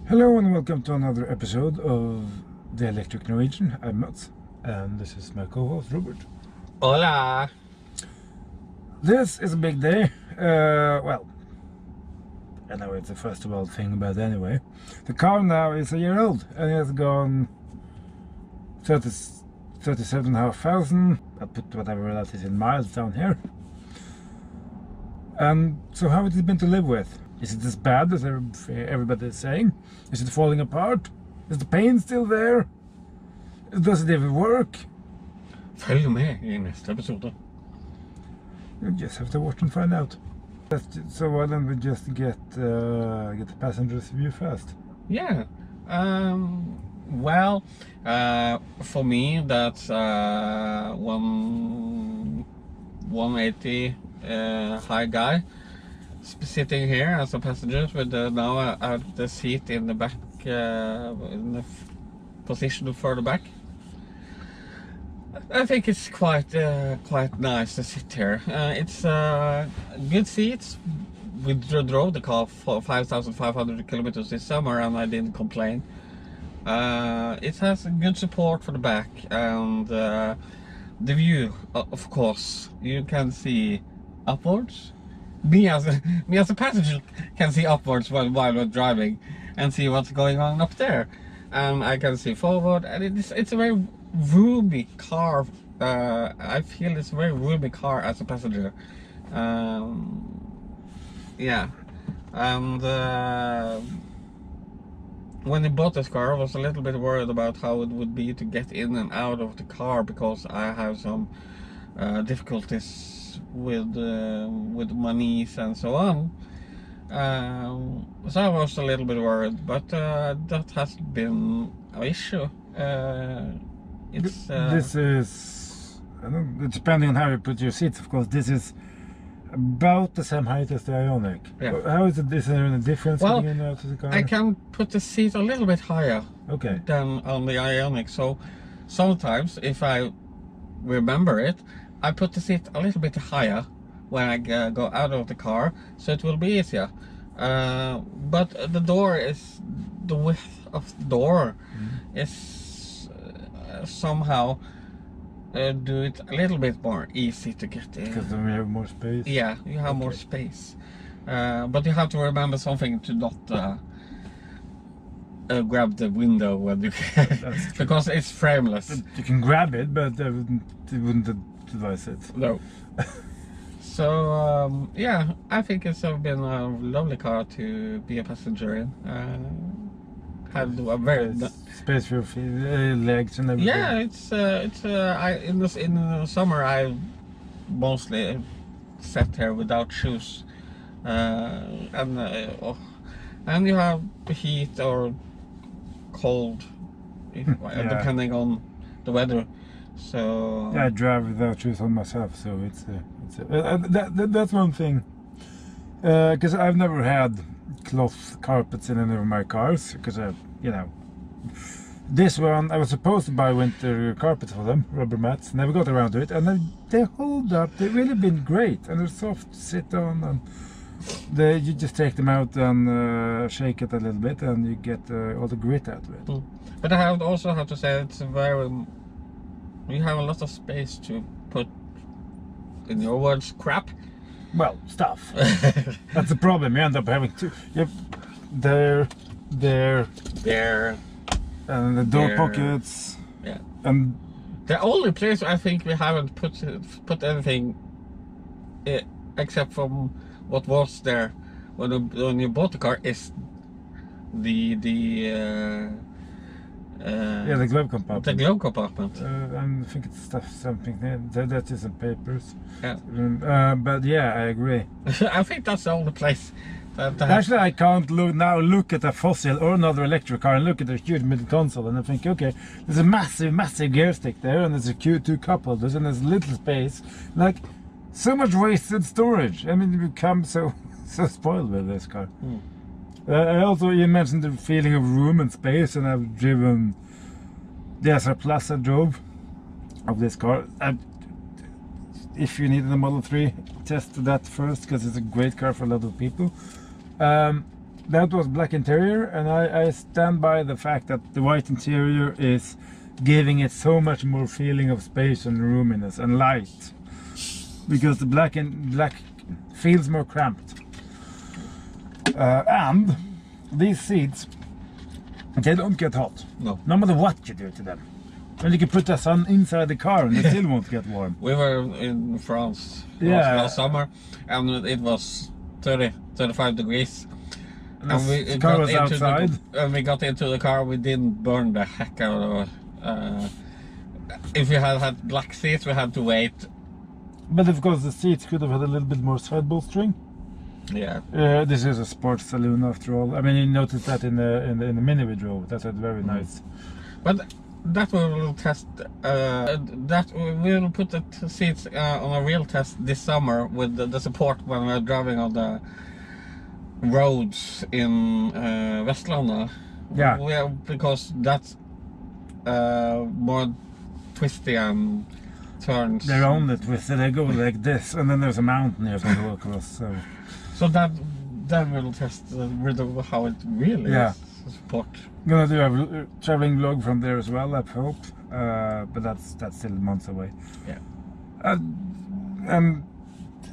Hello and welcome to another episode of The Electric Norwegian. I'm Mats and this is my co-host Robert. Hola! This is a big day. Well, I know it's a festival thing, but anyway. The car now is a year old and it has gone 37,500. I'll put whatever that is in miles down here. And so how has it been to live with? Is it as bad as everybody is saying? Is it falling apart? Is the pain still there? Does it even work? Følg med I neste episode. You just have to watch and find out. So why don't we just get the passenger's view first? Yeah. Well, for me, that's 180 high guy sitting here as a passenger with now the seat in the back, in the position further back. I think it's quite nice to sit here. It's good seats. We drove the car for 5,500 kilometers this summer and I didn't complain. It has good support for the back and the view, of course, you can see upwards. Me as a passenger can see upwards while we're driving and see what's going on up there. And I can see forward and it's a very roomy car. I feel it's a very roomy car as a passenger. Yeah, and when I bought this car I was a little bit worried about how it would be to get in and out of the car because I have some difficulties with my knees and so on. So I was a little bit worried, but that hasn't been an issue. This is, I don't know, depending on how you put your seats, of course, this is about the same height as the Ioniq. Yeah. How is it? Is there any difference well, getting in and out of the car? I can put the seat a little bit higher than on the Ioniq. So sometimes, if I remember it, I put the seat a little bit higher when I go out of the car, so it will be easier. But the door is, the width of the door is somehow do it a little bit more easy to get in. Because then we have more space? Yeah, you have more space. But you have to remember something to not grab the window when you because it's frameless. You can grab it, but I wouldn't advise it. No. So yeah, I think it's been a lovely car to be a passenger in. Had a very space for your feet, legs and everything. Yeah, it's in the summer I mostly sat here without shoes, and you have heat or cold, depending on the weather. So yeah, I drive without shoes on myself, so that's one thing. Because I've never had cloth carpets in any of my cars, because you know, this one I was supposed to buy winter carpets for them, rubber mats. Never got around to it, and they hold up. They've really been great, and they're soft to sit on, and you just take them out and shake it a little bit, and you get all the grit out of it. But I also have to say it's you have a lot of space to put, in your words, crap. Well, stuff. That's the problem. You end up having two. Yep, there, and the door pockets. Yeah. And the only place I think we haven't put anything, except from what was there when you bought the car, is the glove compartment. The glove compartment. I think it's something that is in papers. Yeah. But yeah, I agree. I think that's the only place. Actually, I can't look at a fossil or another electric car and look at a huge middle console and I think, okay, there's a massive gear stick there, and there's a two cup holders, and there's little space. Like, so much wasted storage. I mean, you become so spoiled with this car. Also, you mentioned the feeling of room and space, and I've driven the SR Plus I drove of this car. If you need a Model 3, test that first, because it's a great car for a lot of people. that was black interior, and I stand by the fact that the white interior is giving it so much more feeling of space and roominess and light, because the black feels more cramped. And these seats, they don't get hot. No matter what you do to them. And you can put the sun inside the car and it still won't get warm. We were in France last summer, and it was 35 degrees. And the car was outside. And we got into the car, we didn't burn the heck out of it. If we had black seats, we had to wait. But of course the seats could have had a little bit more side bolstering. Yeah. This is a sports saloon after all. I mean, you noticed that in the Mini we drove. That's very nice. But that we will test. That we will put the seats on a real test this summer with the support when we're driving on the roads in Vestlandet. Yeah. Because that's more twisty and turns. They're only twisted. They go like this, and then there's a mountain you have to go across. So that will test how it really is. Support. Gonna do a traveling vlog from there as well, I hope. But that's still months away. Yeah.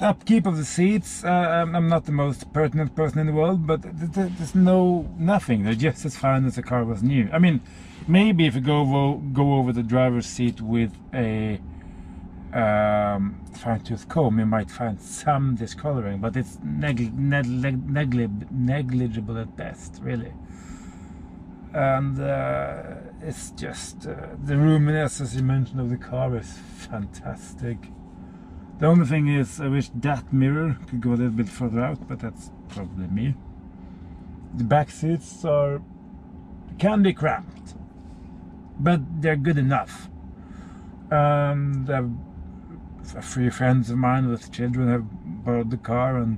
Upkeep of the seats. I'm not the most pertinent person in the world, but there's nothing. They're just as fine as the car was new. I mean, maybe if you go over the driver's seat with a fine-tooth comb, you might find some discoloring, but it's negligible at best, really. And it's just the roominess, as you mentioned, of the car is fantastic. The only thing is, I wish that mirror could go a little bit further out, but that's probably me. The back seats can be cramped, but they're good enough. And a few friends of mine with children have borrowed the car, and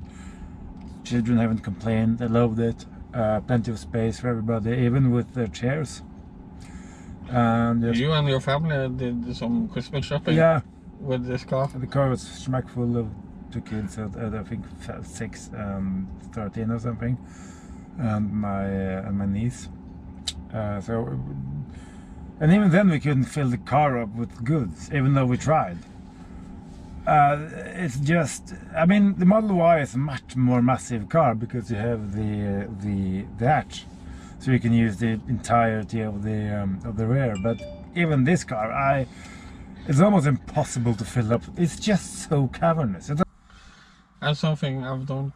children haven't complained. They loved it. Plenty of space for everybody, even with their chairs. And you and your family did some Christmas shopping. Yeah. With this car? The car was smack full of 2 kids, I think 6 and 13 or something, and my niece. And even then we couldn't fill the car up with goods, even though we tried. It's just, I mean, the Model Y is a much more massive car because you have the hatch, so you can use the entirety of the rear. But even this car, it's almost impossible to fill up. It's just so cavernous. And something I don't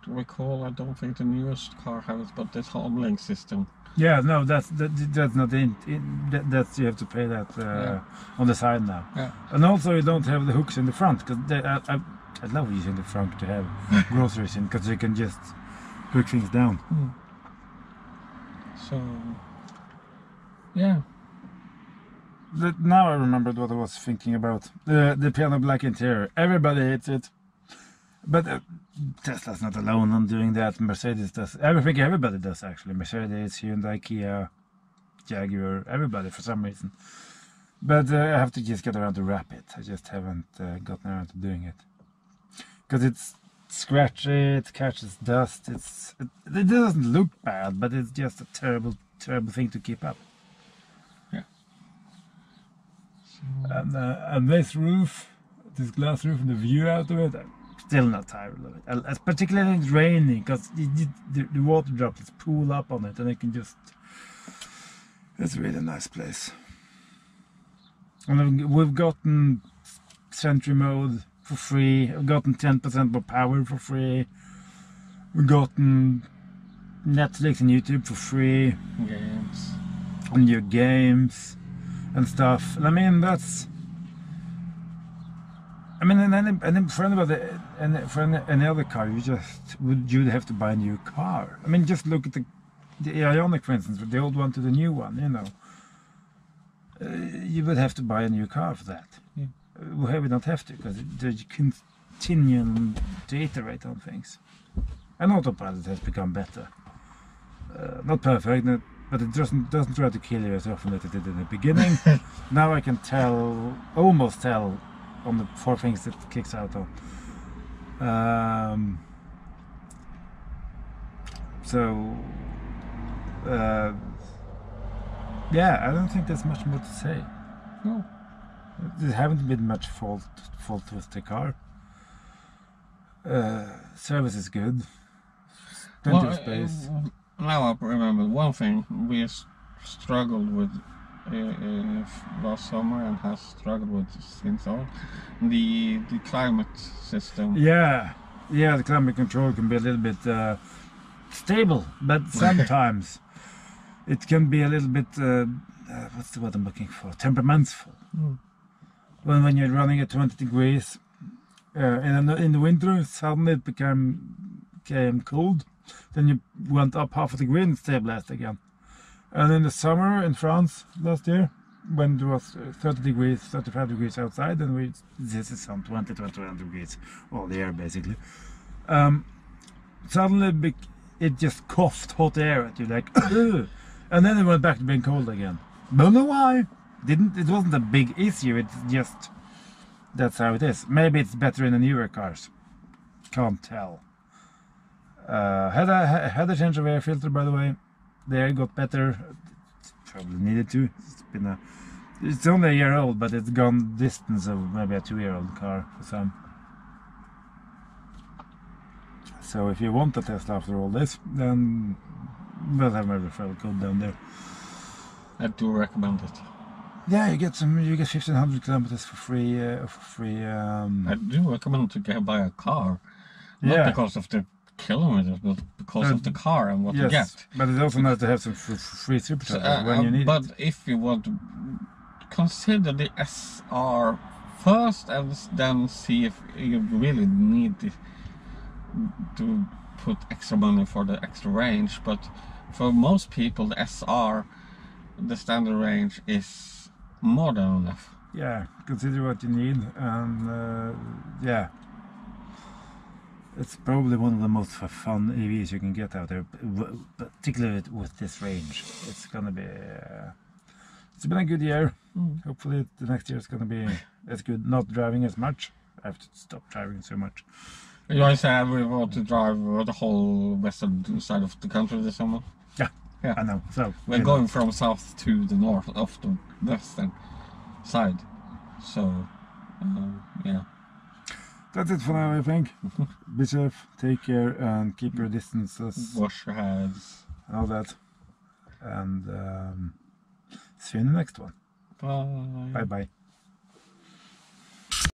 recall, I don't think the newest car has, but this halve system. Yeah, no, that's not that's you have to pay that on the side now. Yeah. And also you don't have the hooks in the front, because I love using the front to have groceries in, because you can just hook things down. So yeah. Now I remembered what I was thinking about. The piano black interior. Everybody hates it. But Tesla's not alone on doing that. Mercedes does. I think everybody does, actually. Mercedes, Hyundai, Kia, Jaguar, everybody for some reason. But I have to just get around to wrap it. I just haven't gotten around to doing it. Because it's scratchy, it catches dust. It doesn't look bad, but it's just a terrible, terrible thing to keep up. Yeah. And this roof, this glass roof, and the view out of it, I'm still not tired of it. Particularly when it's raining, because the water droplets pool up on it, and it can just... It's a really nice place. And we've gotten Sentry Mode for free. We've gotten 10% more power for free. We've gotten Netflix and YouTube for free. Games. And your games and stuff. And I mean, that's... I mean, and for any other car, you'd have to buy a new car. I mean, just look at the Ioniq, for instance, the old one to the new one, you know. You would have to buy a new car for that. Yeah. Well, we don't have to, because they continue to iterate on things. And Autopilot has become better. Not perfect, but it doesn't try to kill you as often as it did in the beginning. Now I can almost tell on the 4 things that kicks out on. So, yeah, I don't think there's much more to say. No. There haven't been much fault with the car. Service is good. Plenty of space. Now I remember one thing we struggled with last summer and has struggled with since all the climate system. Yeah, the climate control can be a little bit stable, but sometimes it can be a little bit what's the word I'm looking for? Temperamental. When you're running at 20 degrees in the winter, suddenly it became cold. Then you went up half a degree and stabilized again. And in the summer in France last year, when it was 30 degrees, 35 degrees outside, and this is some 21 degrees all the year basically. Suddenly it just coughed hot air at you like, ugh. And then it went back to being cold again. Don't know why. It wasn't a big issue. It's just that's how it is. Maybe it's better in the newer cars. Can't tell. Had a change of air filter, by the way. The air got better. Probably needed to. It's only a year old, but it's gone distance of maybe a 2-year-old car for some. So if you want a Tesla after all this, then we'll have my referral code down there. I do recommend it. Yeah, you get 1,500 kilometers for free. I do recommend to buy a car, not because of the kilometers, but because of the car and what you get. But it's also nice to have some free superchargers when you need but it. But if you want to consider the SR first, and then see if you really need to put extra money for the extra range. But for most people, the SR, the standard range, is more than enough. Yeah, consider what you need, and yeah, it's probably one of the most fun EVs you can get out there, particularly with this range. It's gonna be. It's been a good year. Hopefully, the next year is gonna be as good. Not driving as much. I have to stop driving so much. You said we want to drive the whole western side of the country this summer. Yeah, I know. So we're going from south to the north of the western side. So, yeah. That's it for now, I think. Be safe, take care, and keep your distances. Wash your hands. And all that. And see you in the next one. Bye. Bye-bye.